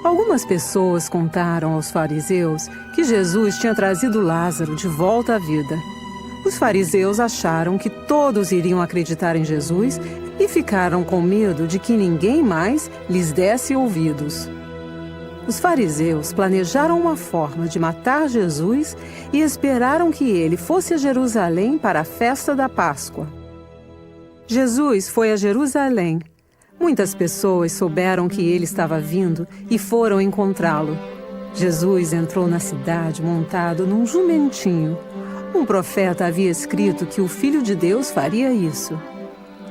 Algumas pessoas contaram aos fariseus que Jesus tinha trazido Lázaro de volta à vida. Os fariseus acharam que todos iriam acreditar em Jesus e ficaram com medo de que ninguém mais lhes desse ouvidos. Os fariseus planejaram uma forma de matar Jesus e esperaram que ele fosse a Jerusalém para a festa da Páscoa. Jesus foi a Jerusalém. Muitas pessoas souberam que ele estava vindo e foram encontrá-lo. Jesus entrou na cidade montado num jumentinho. Um profeta havia escrito que o Filho de Deus faria isso.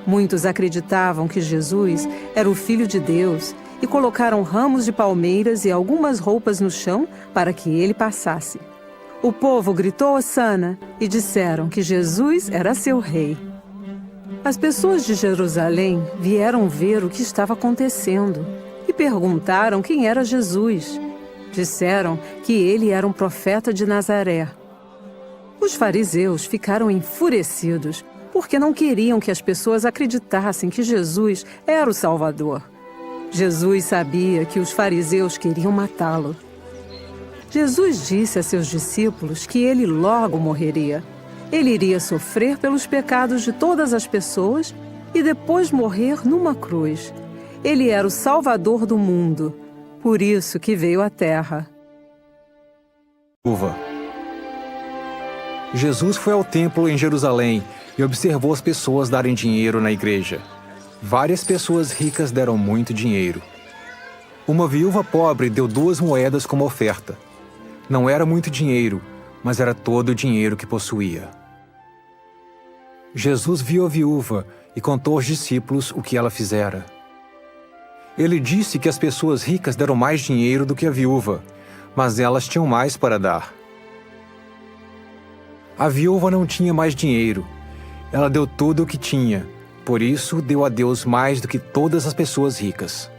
Muitos acreditavam que Jesus era o Filho de Deus e colocaram ramos de palmeiras e algumas roupas no chão para que ele passasse. O povo gritou hosana e disseram que Jesus era seu rei. As pessoas de Jerusalém vieram ver o que estava acontecendo e perguntaram quem era Jesus. Disseram que ele era um profeta de Nazaré. Os fariseus ficaram enfurecidos porque não queriam que as pessoas acreditassem que Jesus era o Salvador. Jesus sabia que os fariseus queriam matá-lo. Jesus disse a seus discípulos que ele logo morreria. Ele iria sofrer pelos pecados de todas as pessoas e depois morrer numa cruz. Ele era o Salvador do mundo, por isso que veio à Terra. Jesus foi ao templo em Jerusalém e observou as pessoas darem dinheiro na igreja. Várias pessoas ricas deram muito dinheiro. Uma viúva pobre deu 2 moedas como oferta. Não era muito dinheiro, mas era todo o dinheiro que possuía. Jesus viu a viúva e contou aos discípulos o que ela fizera. Ele disse que as pessoas ricas deram mais dinheiro do que a viúva, mas elas tinham mais para dar. A viúva não tinha mais dinheiro. Ela deu tudo o que tinha, por isso deu a Deus mais do que todas as pessoas ricas.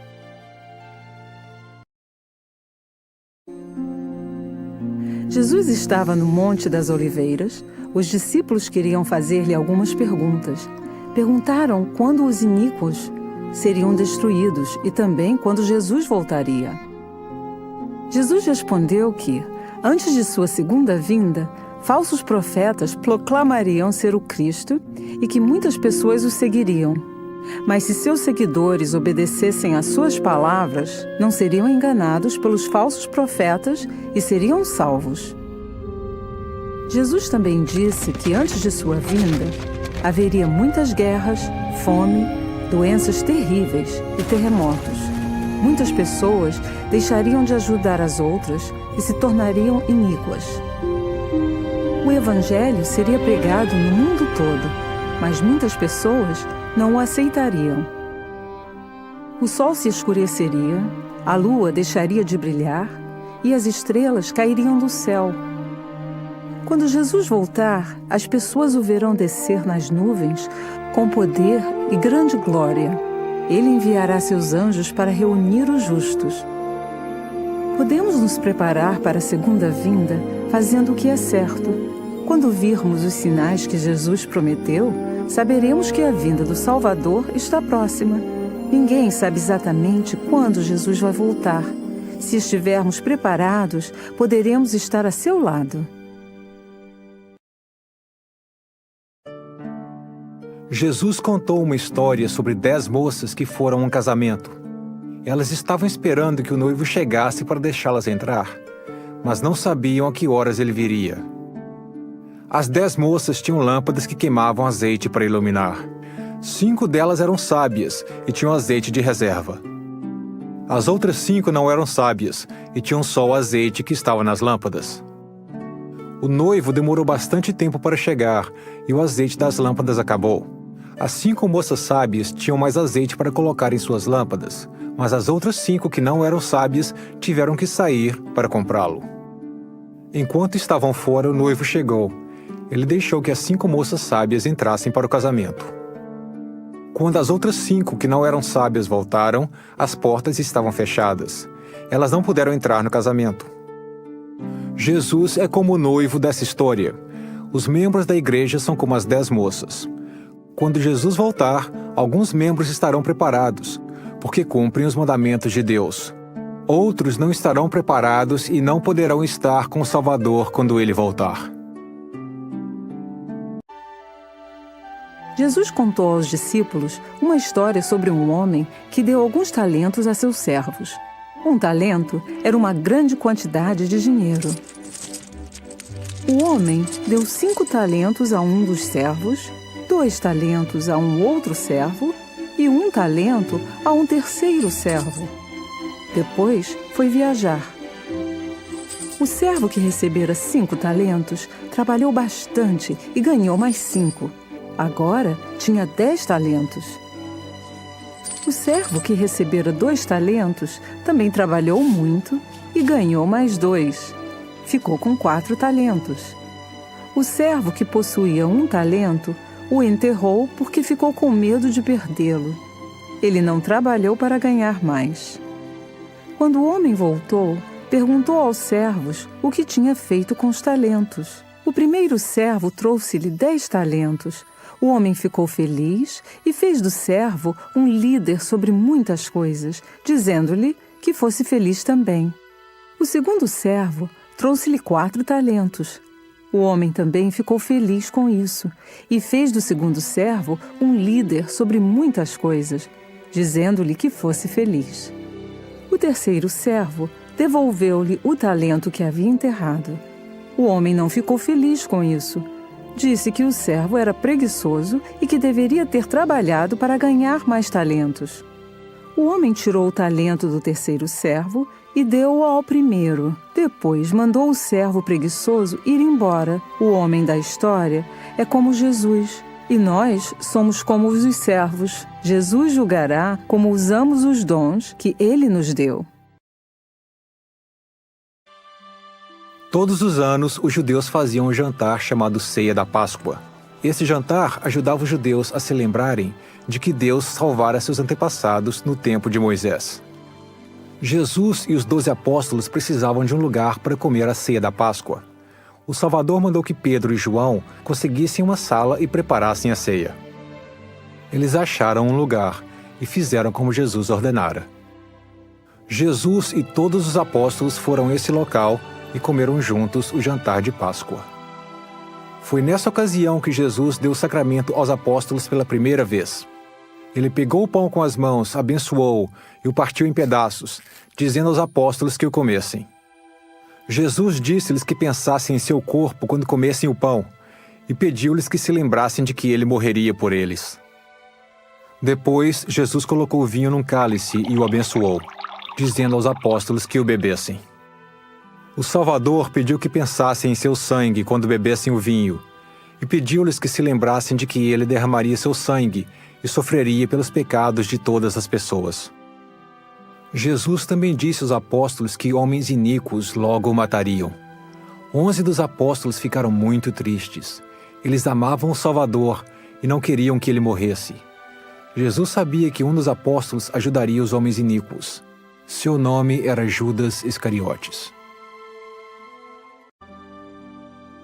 Jesus estava no Monte das Oliveiras. Os discípulos queriam fazer-lhe algumas perguntas. Perguntaram quando os iníquos seriam destruídos e também quando Jesus voltaria. Jesus respondeu que, antes de sua segunda vinda, falsos profetas proclamariam ser o Cristo e que muitas pessoas o seguiriam. Mas se seus seguidores obedecessem às suas palavras, não seriam enganados pelos falsos profetas e seriam salvos. Jesus também disse que antes de sua vinda, haveria muitas guerras, fome, doenças terríveis e terremotos. Muitas pessoas deixariam de ajudar as outras e se tornariam iníquas. O Evangelho seria pregado no mundo todo, mas muitas pessoas não o aceitariam. O sol se escureceria, a lua deixaria de brilhar e as estrelas cairiam do céu. Quando Jesus voltar, as pessoas o verão descer nas nuvens com poder e grande glória. Ele enviará seus anjos para reunir os justos. Podemos nos preparar para a segunda vinda fazendo o que é certo. Quando virmos os sinais que Jesus prometeu, saberemos que a vinda do Salvador está próxima. Ninguém sabe exatamente quando Jesus vai voltar. Se estivermos preparados, poderemos estar a seu lado. Jesus contou uma história sobre 10 moças que foram a um casamento. Elas estavam esperando que o noivo chegasse para deixá-las entrar, mas não sabiam a que horas ele viria. As 10 moças tinham lâmpadas que queimavam azeite para iluminar. 5 delas eram sábias e tinham azeite de reserva. As outras 5 não eram sábias e tinham só o azeite que estava nas lâmpadas. O noivo demorou bastante tempo para chegar e o azeite das lâmpadas acabou. As 5 moças sábias tinham mais azeite para colocar em suas lâmpadas, mas as outras 5 que não eram sábias tiveram que sair para comprá-lo. Enquanto estavam fora, o noivo chegou. Ele deixou que as 5 moças sábias entrassem para o casamento. Quando as outras 5 que não eram sábias voltaram, as portas estavam fechadas. Elas não puderam entrar no casamento. Jesus é como o noivo dessa história. Os membros da igreja são como as 10 moças. Quando Jesus voltar, alguns membros estarão preparados, porque cumprem os mandamentos de Deus. Outros não estarão preparados e não poderão estar com o Salvador quando ele voltar. Jesus contou aos discípulos uma história sobre um homem que deu alguns talentos a seus servos. Um talento era uma grande quantidade de dinheiro. O homem deu 5 talentos a um dos servos, 2 talentos a um outro servo e 1 talento a um terceiro servo. Depois foi viajar. O servo que recebera 5 talentos trabalhou bastante e ganhou mais 5. Agora tinha 10 talentos. O servo que recebera 2 talentos também trabalhou muito e ganhou mais 2. Ficou com 4 talentos. O servo que possuía 1 talento o enterrou porque ficou com medo de perdê-lo. Ele não trabalhou para ganhar mais. Quando o homem voltou, perguntou aos servos o que tinha feito com os talentos. O primeiro servo trouxe-lhe 10 talentos. O homem ficou feliz e fez do servo um líder sobre muitas coisas, dizendo-lhe que fosse feliz também. O segundo servo trouxe-lhe 4 talentos. O homem também ficou feliz com isso e fez do segundo servo um líder sobre muitas coisas, dizendo-lhe que fosse feliz. O terceiro servo devolveu-lhe o talento que havia enterrado. O homem não ficou feliz com isso. Disse que o servo era preguiçoso e que deveria ter trabalhado para ganhar mais talentos. O homem tirou o talento do terceiro servo e deu-o ao primeiro. Depois mandou o servo preguiçoso ir embora. O homem da história é como Jesus, e nós somos como os servos. Jesus julgará como usamos os dons que ele nos deu. Todos os anos, os judeus faziam um jantar chamado Ceia da Páscoa. Esse jantar ajudava os judeus a se lembrarem de que Deus salvara seus antepassados no tempo de Moisés. Jesus e os 12 apóstolos precisavam de um lugar para comer a Ceia da Páscoa. O Salvador mandou que Pedro e João conseguissem uma sala e preparassem a ceia. Eles acharam um lugar e fizeram como Jesus ordenara. Jesus e todos os apóstolos foram a esse local e comeram juntos o jantar de Páscoa. Foi nessa ocasião que Jesus deu o sacramento aos apóstolos pela primeira vez. Ele pegou o pão com as mãos, abençoou e o partiu em pedaços, dizendo aos apóstolos que o comessem. Jesus disse-lhes que pensassem em seu corpo quando comessem o pão e pediu-lhes que se lembrassem de que ele morreria por eles. Depois, Jesus colocou o vinho num cálice e o abençoou, dizendo aos apóstolos que o bebessem. O Salvador pediu que pensassem em seu sangue quando bebessem o vinho, e pediu-lhes que se lembrassem de que ele derramaria seu sangue e sofreria pelos pecados de todas as pessoas. Jesus também disse aos apóstolos que homens iníquos logo o matariam. 11 dos apóstolos ficaram muito tristes. Eles amavam o Salvador e não queriam que ele morresse. Jesus sabia que um dos apóstolos ajudaria os homens iníquos. Seu nome era Judas Iscariotes.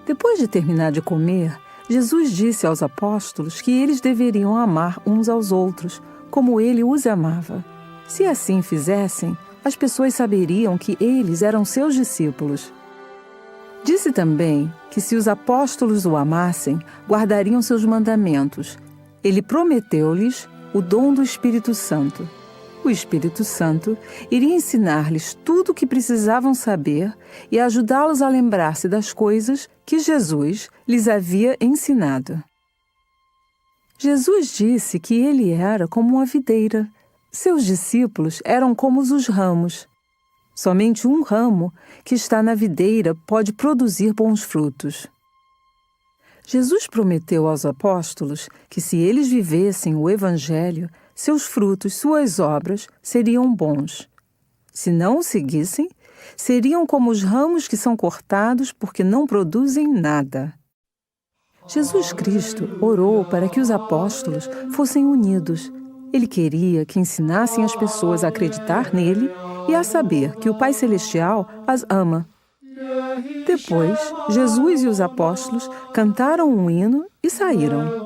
Depois de terminar de comer, Jesus disse aos apóstolos que eles deveriam amar uns aos outros, como ele os amava. Se assim fizessem, as pessoas saberiam que eles eram seus discípulos. Disse também que se os apóstolos o amassem, guardariam seus mandamentos. Ele prometeu-lhes o dom do Espírito Santo. O Espírito Santo iria ensinar-lhes tudo o que precisavam saber e ajudá-los a lembrar-se das coisas que Jesus lhes havia ensinado. Jesus disse que ele era como uma videira. Seus discípulos eram como os ramos. Somente um ramo que está na videira pode produzir bons frutos. Jesus prometeu aos apóstolos que se eles vivessem o Evangelho, seus frutos, suas obras, seriam bons. Se não o seguissem, seriam como os ramos que são cortados porque não produzem nada. Jesus Cristo orou para que os apóstolos fossem unidos. Ele queria que ensinassem as pessoas a acreditar nele e a saber que o Pai Celestial as ama. Depois, Jesus e os apóstolos cantaram um hino e saíram.